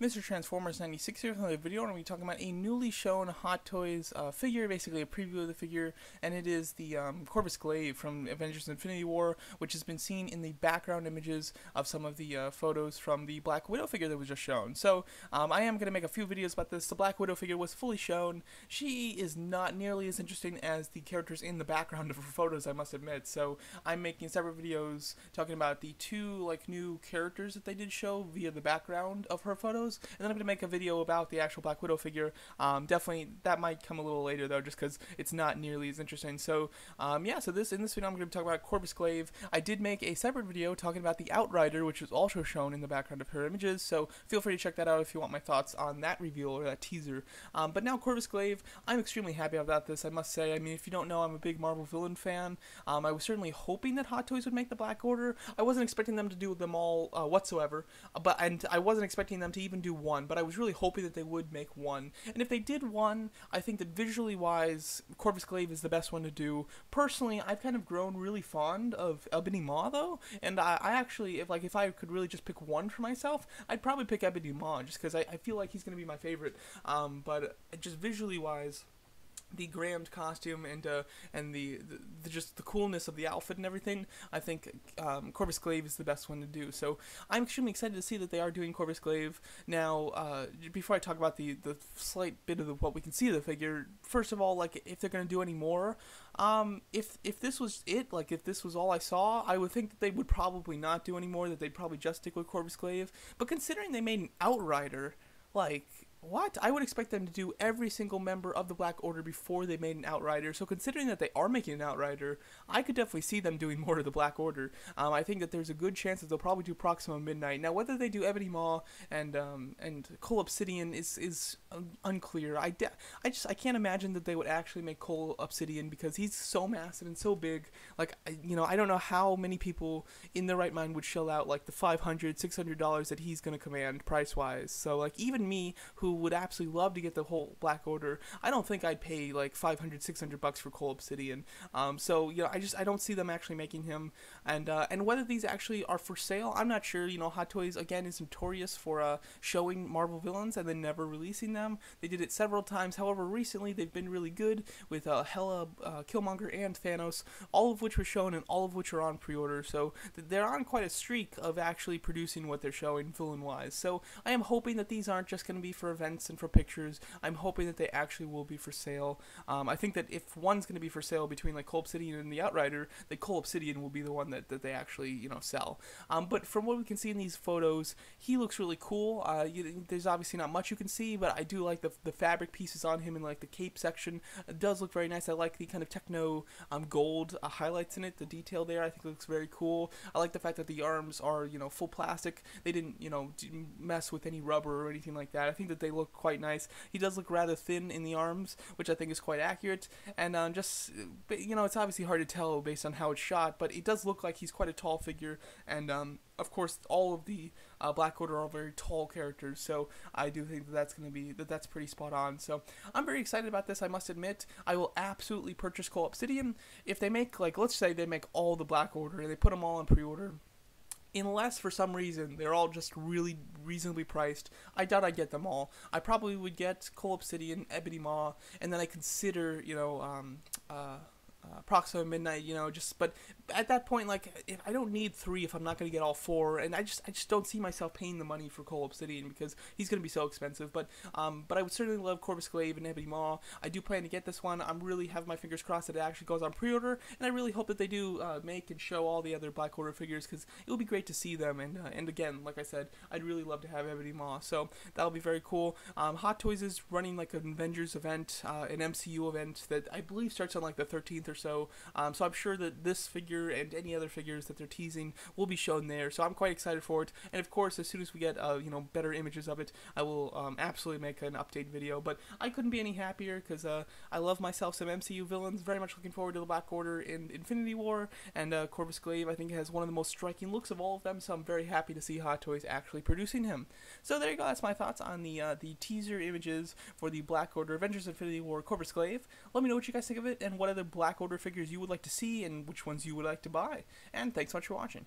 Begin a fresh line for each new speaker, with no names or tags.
Mr. Transformers 96 here with another video, and we're talking about a newly shown Hot Toys figure, basically a preview of the figure, and it is the Corvus Glaive from Avengers Infinity War, which has been seen in the background images of some of the photos from the Black Widow figure that was just shown. So I am going to make a few videos about this. The Black Widow figure was fully shown. She is not nearly as interesting as the characters in the background of her photos, I must admit, so I'm making separate videos talking about the two new characters that they did show via the background of her photos. And then I'm going to make a video about the actual Black Widow figure. Definitely, that might come a little later, though, just because it's not nearly as interesting. So, yeah, so in this video, I'm going to be talking about Corvus Glaive. I did make a separate video talking about the Outrider, which was also shown in the background of her images, so feel free to check that out if you want my thoughts on that reveal or that teaser. But now, Corvus Glaive, I'm extremely happy about this, I must say. I mean, if you don't know, I'm a big Marvel villain fan. I was certainly hoping that Hot Toys would make the Black Order. I wasn't expecting them to do them all whatsoever, and I wasn't expecting them to even do one, but I was really hoping that they would make one. And if they did one, I think that visually wise, Corvus Glaive is the best one to do. Personally, I've kind of grown really fond of Ebony Maw, though, and I actually, if I could really just pick one for myself, I'd probably pick Ebony Maw, just because I feel like he's going to be my favorite. But just visually wise, the grand costume and the just the coolness of the outfit and everything, I think Corvus Glaive is the best one to do. So I'm extremely excited to see that they are doing Corvus Glaive. Now, before I talk about the slight bit of what we can see of the figure, first of all, if they're going to do any more, if this was it, if this was all I saw, I would think that they would probably not do any more, that they'd probably just stick with Corvus Glaive. But considering they made an Outrider, what? I would expect them to do every single member of the Black Order before they made an Outrider. So considering that they are making an Outrider, I could definitely see them doing more of the Black Order. I think that there's a good chance that they'll probably do Proxima Midnight. Now, whether they do Ebony Maw and Cole Obsidian is unclear. I can't imagine that they would actually make Cole Obsidian, because he's so massive and so big. I don't know how many people in their right mind would shell out the $500, $600 that he's going to command price wise. So even me, who would absolutely love to get the whole Black Order, I don't think I'd pay $500, $600 for Cole Obsidian. So I don't see them actually making him, and whether these actually are for sale, I'm not sure. Hot Toys again is notorious for showing Marvel villains and then never releasing them. They did it several times. However, recently they've been really good with Hela, Killmonger, and Thanos, all of which were shown and all of which are on pre-order. So they're on quite a streak of actually producing what they're showing villain-wise. So I am hoping that these aren't just going to be for events and for pictures. I'm hoping that they actually will be for sale. I think that if one's going to be for sale between Cole Obsidian and the Outrider, the Cole Obsidian will be the one that they actually sell. But from what we can see in these photos, he looks really cool. There's obviously not much you can see, but I do like the fabric pieces on him in the cape section. It does look very nice. I like the kind of techno gold highlights in it. The detail there, I think, looks very cool. I like the fact that the arms are full plastic. They didn't mess with any rubber or anything like that. I think that they look quite nice. He does look rather thin in the arms, which I think is quite accurate, and it's obviously hard to tell based on how it's shot, but it does look like he's quite a tall figure, and of course all of the Black Order are very tall characters, so I do think that's pretty spot on. So I'm very excited about this, I must admit. I will absolutely purchase Cole Obsidian if they make, let's say they make all the Black Order and they put them all on pre-order. Unless for some reason they're all just really reasonably priced, I doubt I'd get them all. I probably would get Cole Obsidian, Ebony Maw, and then I consider Proxima Midnight, but at that point, if I don't need 3 if I'm not going to get all 4, and I just don't see myself paying the money for Cole Obsidian because he's going to be so expensive. But I would certainly love Corvus Glaive and Ebony Maw. I do plan to get this one. I'm really have my fingers crossed that it actually goes on pre-order, and I really hope that they do make and show all the other Black Order figures, because it would be great to see them. And again, like I said, I'd really love to have Ebony Maw, so that'll be very cool. Hot Toys is running an Avengers event, an MCU event that I believe starts on the 13th or so. So I'm sure that this figure and any other figures that they're teasing will be shown there. So I'm quite excited for it. And of course, as soon as we get better images of it, I will absolutely make an update video. But I couldn't be any happier, because I love myself some MCU villains. Very much looking forward to the Black Order in Infinity War, and Corvus Glaive I think has one of the most striking looks of all of them. So I'm very happy to see Hot Toys actually producing him. So there you go. That's my thoughts on the teaser images for the Black Order Avengers Infinity War Corvus Glaive. Let me know what you guys think of it, and what other Black Order figures you would like to see, and which ones you would like to buy. And thanks so much for watching.